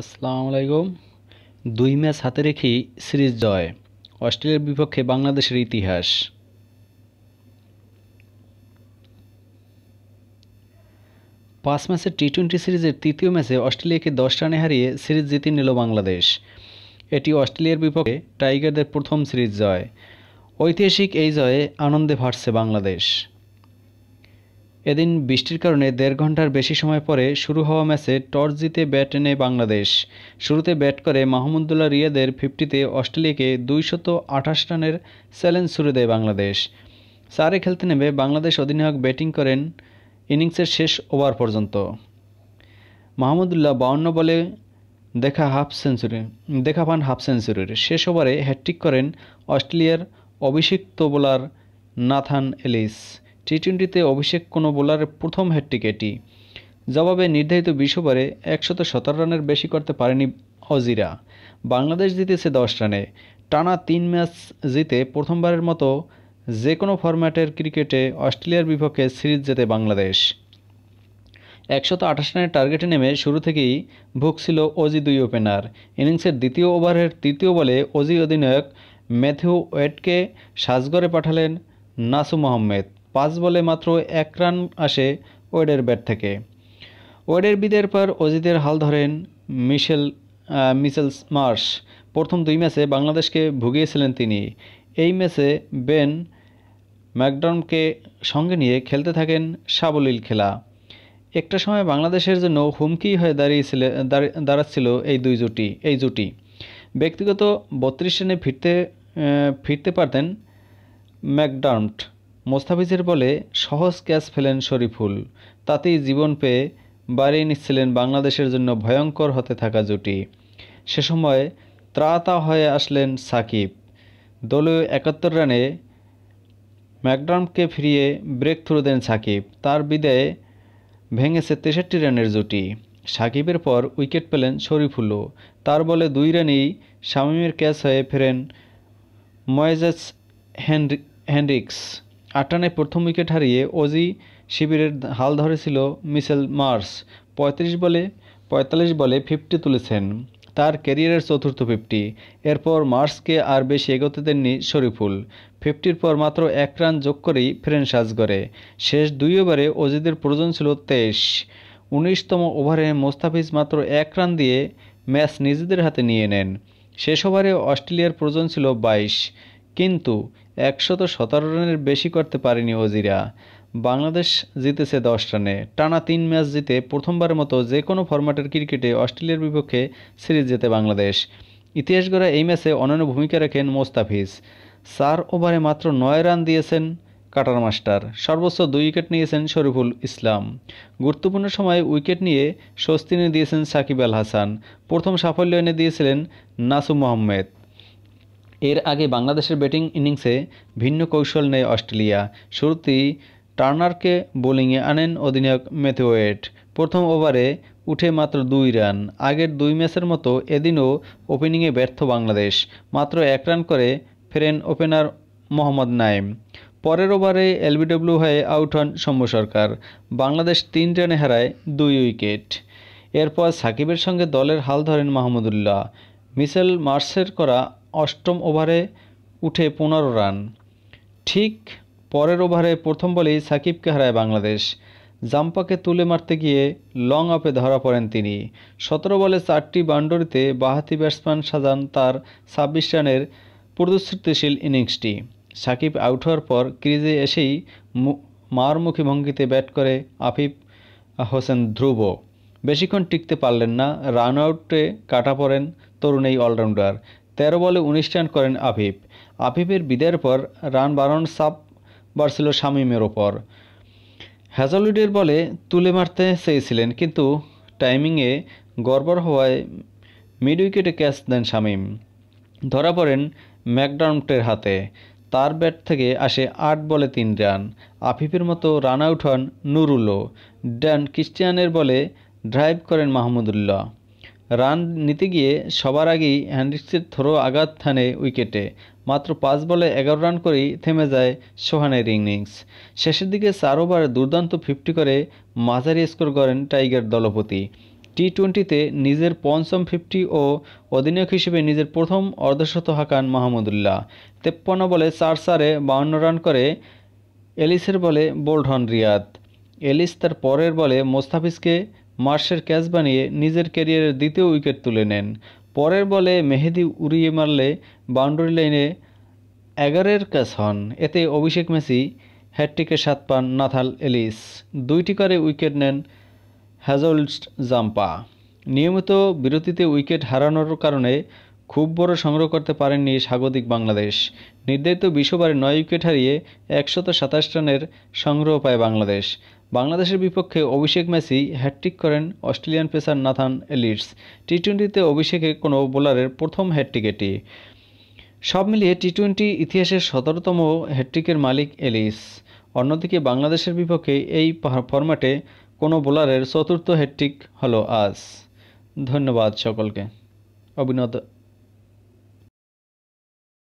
আসসালামু আলাইকুম। ২ ম্যাচ হাতে রেখেই সিরিজ জয়, অস্ট্রেলিয়ার বিপক্ষে বাংলাদেশের ইতিহাস। ৫ ম্যাচের টি-২০ সিরিজের তৃতীয় ম্যাচে অস্ট্রেলিয়াকে ১০ রানে হারিয়ে সিরিজ জিতে নিল বাংলাদেশ। এটি অস্ট্রেলিয়ার বিপক্ষে টাইগারদের প্রথম সিরিজ জয়। ঐতিহাসিক এই জয়ে আনন্দে ভাসছে বাংলাদেশ। এদিন বৃষ্টির কারণে ১.৫ ঘন্টার বেশি সময় পরে শুরু হওয়া ম্যাচে টস জিতে ব্যাট নেয় বাংলাদেশ। শুরুতে ব্যাট করে মাহমুদুল্লাহ রিয়াদের ৫০তে অস্ট্রেলিয়াকে ২২৮ রানের চ্যালেঞ্জ ছুড়ে দেয় বাংলাদেশ। ৪-এ খেলতে নেমে বাংলাদেশ অধিনায়ক ব্যাটিং করেন ইনিংসের শেষ ওভার পর্যন্ত। মাহমুদুল্লাহ ৫২ বলে দেখা পান হাফ সেঞ্চুরির। শেষ ওভারে হ্যাটট্রিক করেন অস্ট্রেলিয়ার অভিষিক্ত বোলার নাথান এলিস। টি-২০তে অভিষেক কোনো বোলারের প্রথম হ্যাটট্রিক এটি। জবাবে নির্ধারিত ২০ ওভারে ১১৭ রানের বেশি করতে পারেনি অজিরা। বাংলাদেশ জিতেছে ১০ রানে। টানা ৩ ম্যাচ জিতে প্রথমবারের মতো যে কোনো ফরম্যাটের ক্রিকেটে অস্ট্রেলিয়ার বিপক্ষে সিরিজ জেতে বাংলাদেশ। ১২৮ রানের টার্গেটে নেমে শুরু থেকেই ভুগছিল অজি দুই ওপেনার। ইনিংসের দ্বিতীয় ওভারের তৃতীয় বলে অজি অধিনায়ক ম্যাথিউ ওয়েডকে সাজঘরে পাঠালেন নাসুম আহমেদ। ৫ বলে মাত্র ১ রান আসে ওয়েডের ব্যাট থেকে। ওয়েডের বিদায়ের পর অজিদের হাল ধরেন মিচেল মার্শ। প্রথম ২ ম্যাচে বাংলাদেশকে ভুগিয়েছিলেন তিনি। এই ম্যাচে বেন ম্যাকডার্মটকে সঙ্গে নিয়ে খেলতে থাকেন সাবলীল খেলা। একটা সময় বাংলাদেশের জন্য হুমকি হয়ে দাঁড়াচ্ছিল এই জুটি। ব্যক্তিগত ৩২ রানে ফিরতে পারতেন ম্যাকডার্মট। মোস্তাফিজের বলে সহজ ক্যাচ ফেলেন শরীফুল। তাতেই জীবন পেয়ে বাড়িয়ে নিচ্ছিলেন বাংলাদেশের জন্য ভয়ঙ্কর হতে থাকা জুটি। সে সময় ত্রাতা হয়ে আসলেন সাকিব। দলীয় ৭১ রানে ম্যাকডার্মটকে ফিরিয়ে ব্রেক থ্রু দেন সাকিব। তার বিদায়ে ভেঙেছে ৬৩ রানের জুটি। সাকিবের পর উইকেট পেলেন শরীফুলও। তার বলে ২ রানেই শামীমের ক্যাচ হয়ে ফেরেন ময়েজেস হেনরিক্স। ৮ রানে প্রথম উইকেট হারিয়ে অজি শিবিরের হাল ধরেছিল মিচেল মার্শ। ৪৫ বলে ৫০ তুলেছেন, তার ক্যারিয়ারের চতুর্থ ৫০। এরপর মার্শকে আর বেশি এগোতে দেননি শরীফুল। ৫০-র পর মাত্র ১ রান যোগ করেই ফেরেন সাজঘরে। শেষ ২ ওভারে অজিদের প্রয়োজন ছিল ২৩। ১৯তম ওভারে মোস্তাফিজ মাত্র ১ রান দিয়ে ম্যাচ নিজেদের হাতে নিয়ে নেন। শেষ ওভারে অস্ট্রেলিয়ার প্রয়োজন ছিল ২২, কিন্তু ১১৭ রানের বেশি করতে পারেনি অজিরা। বাংলাদেশ জিতেছে ১০ রানে। টানা ৩ ম্যাচ জিতে প্রথমবারের মতো যে কোনো ফরম্যাটের ক্রিকেটে অস্ট্রেলিয়ার বিপক্ষে সিরিজ জেতে বাংলাদেশ। ইতিহাস গড়া এই ম্যাচে অনন্য ভূমিকা রাখেন মোস্তাফিজ। ৪ ওভারে মাত্র ৯ রান দিয়েছেন কাটার মাস্টার। সর্বোচ্চ ২ উইকেট নিয়েছেন শরীফুল ইসলাম। গুরুত্বপূর্ণ সময়ে উইকেট নিয়ে স্বস্তি এনে দিয়েছেন সাকিব আল হাসান। প্রথম সাফল্য এনে দিয়েছিলেন নাসুম আহমেদ। এর আগে বাংলাদেশের ব্যাটিং ইনিংসে ভিন্ন কৌশল নেয় অস্ট্রেলিয়া। শুরুতেই টার্নারকে বোলিংয়ে আনেন অধিনায়ক ম্যাথিউ ওয়েড। প্রথম ওভারে উঠে মাত্র ২ রান। আগের ২ ম্যাচের মতো এদিনও ওপেনিংয়ে ব্যর্থ বাংলাদেশ। মাত্র ১ রান করে ফেরেন ওপেনার মোহাম্মদ নাইম। পরের ওভারে এলবিডব্লিউ হয়ে আউট হন সৌম্য সরকার। বাংলাদেশ ৩ রানে হারায় ২ উইকেট। এরপর সাকিবের সঙ্গে দলের হাল ধরেন মাহমুদুল্লাহ। মিচেল মার্শের করা ৮ম ওভারে উঠে ১৫ রান। ঠিক পরের ওভারে প্রথম বলেই সাকিবকে হারায় বাংলাদেশ। জাম্পাকে তুলে মারতে গিয়ে লং অফে ধরা পড়েন তিনি। ১৭ বলে ৪টি বাউন্ডারিতে বাঁহাতি ব্যাটসম্যান সাজান তার ২৬ রানের প্রতিশ্রুতিশীল ইনিংসটি। সাকিব আউট হওয়ার পর ক্রিজে এসেই মারমুখী ভঙ্গিতে ব্যাট করে আফিফ হোসেন ধ্রুব। বেশিক্ষণ টিকতে পারলেন না। রান আউটে কাটা পড়েন তরুণ এই অলরাউন্ডার। ১৩ বলে ১৯ রান করেন আফিফ। আফিফের বিদায়ের পর রান বাড়ানোর চাপ বাড়ছিল শামীমের ওপর। হ্যাজলউডের বলে তুলে মারতে চেয়েছিলেন, কিন্তু টাইমিংয়ে গড়বড় হওয়ায় মিড উইকেটে ক্যাচ দেন শামীম। ধরা পড়েন ম্যাকডার্মটের হাতে। তার ব্যাট থেকে আসে ৮ বলে ৩ রান। আফিফের মতো রান আউট হন নুরুলও। ড্যান ক্রিস্টিয়ানের বলে ড্রাইভ করেন মাহমুদুল্লাহ। রান নিতে গিয়ে সবার আগেই হেনরিক্সের থ্রো আঘাত হানে উইকেটে। মাত্র ৫ বলে ১১ রান করেই থেমে যায় সোহানের ইনিংস। শেষের দিকে ৪ ওভারে দুর্দান্ত ৫০ করে মাঝারি স্কোর করেন টাইগার দলপতি। টি-20তে নিজের পঞ্চম 50 ও অধিনায়ক হিসেবে নিজের প্রথম অর্ধশত হাঁকান মাহমুদুল্লাহ। 53 বলে 4 52 রান করে এলিসের বলে বোল্ড হন রিয়াদ। এলিস তার পরের বলে মোস্তাফিজকে মার্শের ক্যাচ বানিয়ে নিজের ক্যারিয়ারের দ্বিতীয় উইকেট তুলে নেন। পরের বলে মেহেদি উড়িয়ে মারলে বাউন্ডারি লাইনে 11 ক্যাচ হন। এতে অভিষেক মেসি হ্যাটট্রিকের স্বাদ পান নাথান এলিস। 2টি করে উইকেট নেন হ্যাজল্ড জাম্পা। নিয়মিত বিরতিতে উইকেট হারানোর কারণে খুব বড় সংগ্রহ করতে পারেননি স্বাগতিক বাংলাদেশ। নির্ধারিত 20 ওভারে 9 উইকেট হারিয়ে 127 রানের সংগ্রহ পায় বাংলাদেশ। বাংলাদেশের বিপক্ষে অভিষেক মেসি হ্যাটট্রিক করেন অস্ট্রেলিয়ান পেসার নাথান এলিস। টি-20তে অভিষেকে কোনো বোলারের প্রথম হ্যাটট্রিক এটি। সব মিলিয়ে টি-20 ইতিহাসের 17তম হ্যাটট্রিকের মালিক এলিস। অন্যদিকে বাংলাদেশের বিপক্ষে এই ফরম্যাটে কোনো বোলারের চতুর্থ হ্যাটট্রিক হলো আজ। ধন্যবাদ সকলকে। অভিনন্দন।